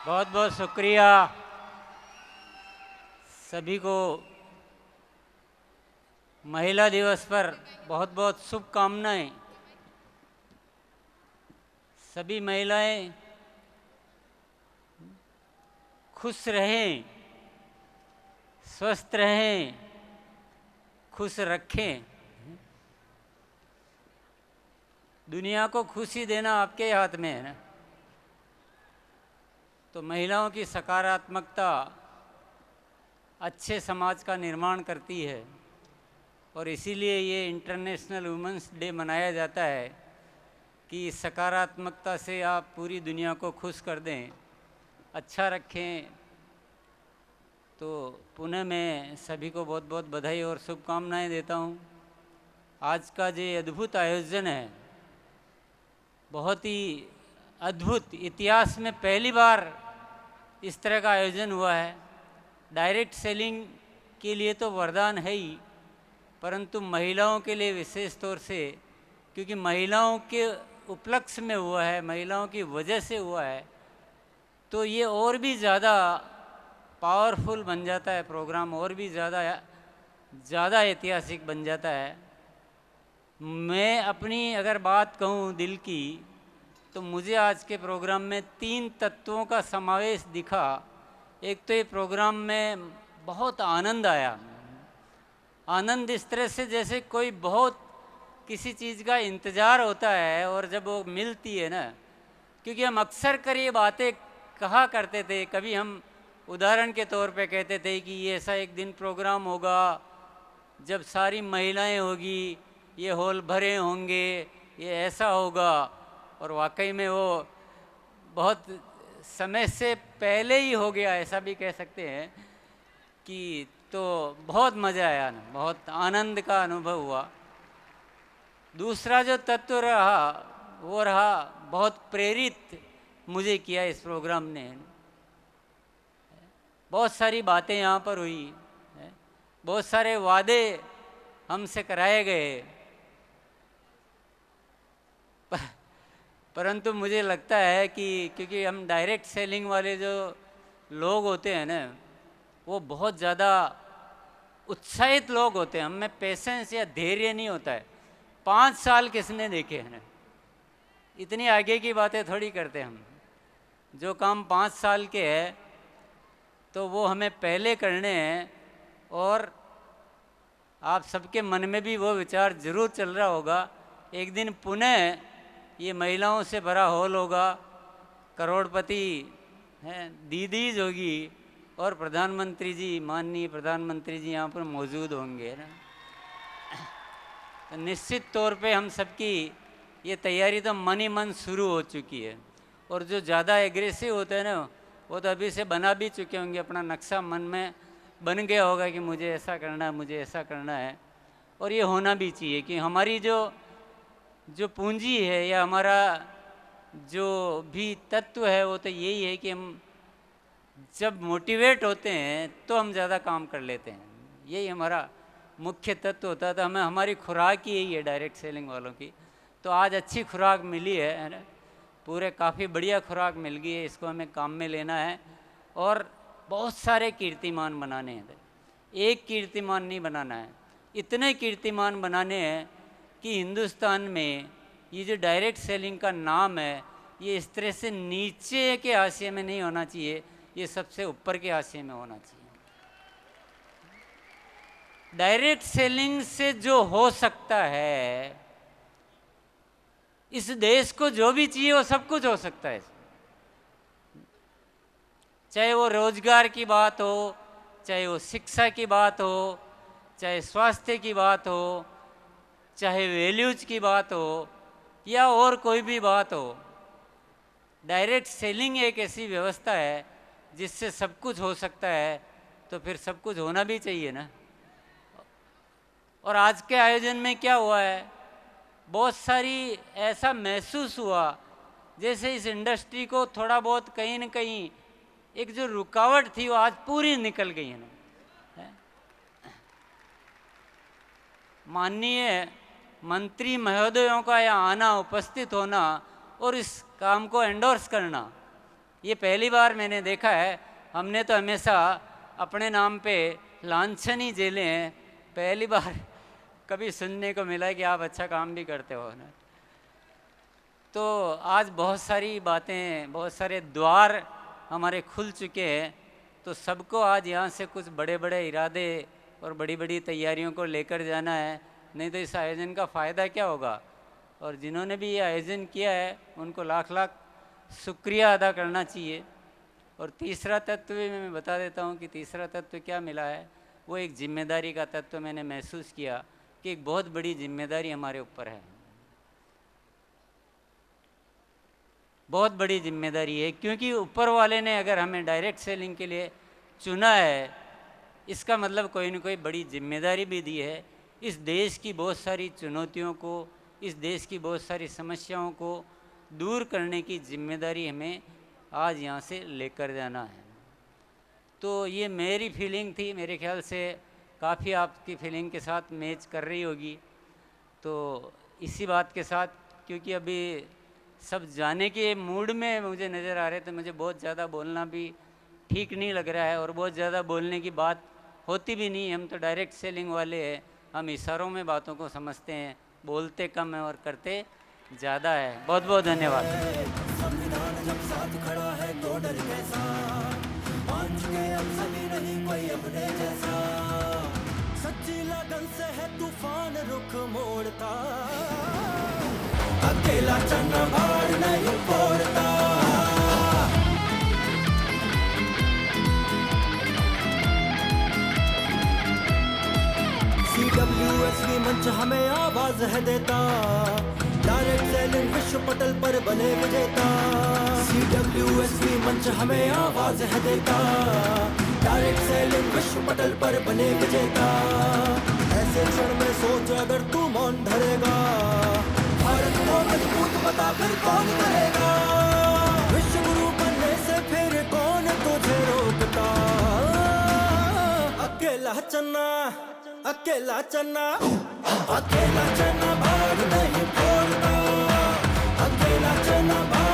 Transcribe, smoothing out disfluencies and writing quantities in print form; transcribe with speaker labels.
Speaker 1: बहुत बहुत शुक्रिया सभी को। महिला दिवस पर बहुत बहुत शुभकामनाएं। सभी महिलाएं खुश रहें, स्वस्थ रहें, खुश रखें। दुनिया को खुशी देना आपके हाथ में है ना। तो महिलाओं की सकारात्मकता अच्छे समाज का निर्माण करती है और इसीलिए ये इंटरनेशनल वुमेंस डे मनाया जाता है कि सकारात्मकता से आप पूरी दुनिया को खुश कर दें, अच्छा रखें। तो पुनः मैं सभी को बहुत बहुत बधाई और शुभकामनाएं देता हूँ। आज का जो अद्भुत आयोजन है, बहुत ही अद्भुत, इतिहास में पहली बार इस तरह का आयोजन हुआ है। डायरेक्ट सेलिंग के लिए तो वरदान है ही, परंतु महिलाओं के लिए विशेष तौर से, क्योंकि महिलाओं के उपलक्ष्य में हुआ है, महिलाओं की वजह से हुआ है, तो ये और भी ज़्यादा पावरफुल बन जाता है प्रोग्राम, और भी ज़्यादा ऐतिहासिक बन जाता है। मैं अपनी अगर बात कहूँ दिल की, तो मुझे आज के प्रोग्राम में 3 तत्वों का समावेश दिखा। एक तो ये प्रोग्राम में बहुत आनंद आया। आनंद इस तरह से जैसे कोई बहुत किसी चीज़ का इंतज़ार होता है और जब वो मिलती है ना, क्योंकि हम अक्सर कर ये बातें कहा करते थे। कभी हम उदाहरण के तौर पे कहते थे कि ये ऐसा एक दिन प्रोग्राम होगा जब सारी महिलाएं होगी, ये हॉल भरे होंगे, ये ऐसा होगा। और वाकई में वो बहुत समय से पहले ही हो गया, ऐसा भी कह सकते हैं कि। तो बहुत मज़ा आया ना, बहुत आनंद का अनुभव हुआ। दूसरा जो तत्व रहा वो रहा, बहुत प्रेरित मुझे किया इस प्रोग्राम ने। बहुत सारी बातें यहाँ पर हुई, बहुत सारे वादे हमसे कराए गए, परंतु मुझे लगता है कि क्योंकि हम डायरेक्ट सेलिंग वाले जो लोग होते हैं ना, वो बहुत ज़्यादा उत्साहित लोग होते हैं। हमें पेशेंस या धैर्य नहीं होता है। 5 साल किसने देखे हैं ना, इतनी आगे की बातें थोड़ी करते हैं हम। जो काम 5 साल के हैं तो वो हमें पहले करने हैं। और आप सबके मन में भी वो विचार जरूर चल रहा होगा, एक दिन पुनः ये महिलाओं से भरा हॉल होगा, करोड़पति हैं, दीदीज होगी और प्रधानमंत्री जी, माननीय प्रधानमंत्री जी यहाँ पर मौजूद होंगे ना। तो निश्चित तौर पे हम सबकी ये तैयारी तो मन ही मन शुरू हो चुकी है। और जो ज़्यादा एग्रेसिव होते हैं ना, वो तो अभी से बना भी चुके होंगे, अपना नक्शा मन में बन गया होगा कि मुझे ऐसा करना है, मुझे ऐसा करना है। और ये होना भी चाहिए कि हमारी जो पूंजी है या हमारा जो भी तत्व है वो तो यही है कि हम जब मोटिवेट होते हैं तो हम ज़्यादा काम कर लेते हैं। यही हमारा मुख्य तत्व होता है। तो हमें हमारी खुराक ही यही है डायरेक्ट सेलिंग वालों की। तो आज अच्छी खुराक मिली है ना, पूरे काफ़ी बढ़िया खुराक मिल गई है, इसको हमें काम में लेना है और बहुत सारे कीर्तिमान बनाने हैं। एक कीर्तिमान नहीं बनाना है, इतने कीर्तिमान बनाने हैं कि हिंदुस्तान में ये जो डायरेक्ट सेलिंग का नाम है, ये इस तरह से नीचे के हाशिए में नहीं होना चाहिए, ये सबसे ऊपर के हाशिए में होना चाहिए। डायरेक्ट सेलिंग से जो हो सकता है, इस देश को जो भी चाहिए वो सब कुछ हो सकता है। चाहे वो रोजगार की बात हो, चाहे वो शिक्षा की बात हो, चाहे स्वास्थ्य की बात हो, चाहे वैल्यूज की बात हो, या और कोई भी बात हो। डायरेक्ट सेलिंग एक ऐसी व्यवस्था है जिससे सब कुछ हो सकता है, तो फिर सब कुछ होना भी चाहिए ना। और आज के आयोजन में क्या हुआ है, बहुत सारी ऐसा महसूस हुआ जैसे इस इंडस्ट्री को थोड़ा बहुत कहीं न कहीं एक जो रुकावट थी वो आज पूरी निकल गई है ना। माननीय मंत्री महोदयों का यहाँ आना, उपस्थित होना और इस काम को एंडोर्स करना, ये पहली बार मैंने देखा है। हमने तो हमेशा अपने नाम पे लांछन ही झेले हैं, पहली बार कभी सुनने को मिला है कि आप अच्छा काम भी करते हो ना। तो आज बहुत सारी बातें, बहुत सारे द्वार हमारे खुल चुके हैं, तो सबको आज यहाँ से कुछ बड़े बड़े इरादे और बड़ी बड़ी तैयारियों को लेकर जाना है, नहीं तो इस आयोजन का फ़ायदा क्या होगा। और जिन्होंने भी ये आयोजन किया है उनको लाख लाख शुक्रिया अदा करना चाहिए। और तीसरा तत्व भी मैं बता देता हूँ कि तीसरा तत्व क्या मिला है, वो एक जिम्मेदारी का तत्व मैंने महसूस किया कि एक बहुत बड़ी जिम्मेदारी हमारे ऊपर है, बहुत बड़ी जिम्मेदारी है। क्योंकि ऊपर वाले ने अगर हमें डायरेक्ट सेलिंग के लिए चुना है, इसका मतलब कोई न कोई बड़ी जिम्मेदारी भी दी है। इस देश की बहुत सारी चुनौतियों को, इस देश की बहुत सारी समस्याओं को दूर करने की जिम्मेदारी हमें आज यहाँ से लेकर जाना है। तो ये मेरी फीलिंग थी, मेरे ख्याल से काफ़ी आपकी फीलिंग के साथ मैच कर रही होगी। तो इसी बात के साथ, क्योंकि अभी सब जाने के मूड में मुझे नज़र आ रहे थे, मुझे बहुत ज़्यादा बोलना भी ठीक नहीं लग रहा है और बहुत ज़्यादा बोलने की बात होती भी नहीं। हम तो डायरेक्ट सेलिंग वाले हैं, हम इशारों में बातों को समझते हैं, बोलते कम है और करते ज़्यादा है। बहुत बहुत धन्यवाद।
Speaker 2: संविधान जब साथ खड़ा है तो डर कैसा, मान चुके अब सभी नहीं कोई अपने जैसा, सच्ची लगन से है तूफान रुख मोड़ता, अकेला चन्ना भाड़ नहीं फोड़ता। CWSV मंच हमें आवाज है देता, डायरेक्ट सेलिंग विश्व पटल पर बने विजेता। CWSV मंच हमें आवाज है देता, डायरेक्ट सेलिंग विश्व पटल पर बने विजेता। ऐसे क्षण में सोच अगर तू मौन धरेगा, भारत को मजबूत बता फिर कौन करेगा, विश्व गुरु बनने से फिर कौन तुझे रोकता। अकेला चन्ना, अकेला चन्ना, अकेला चन्ना भाग नहीं फोड़ता, अकेला चन्ना भाग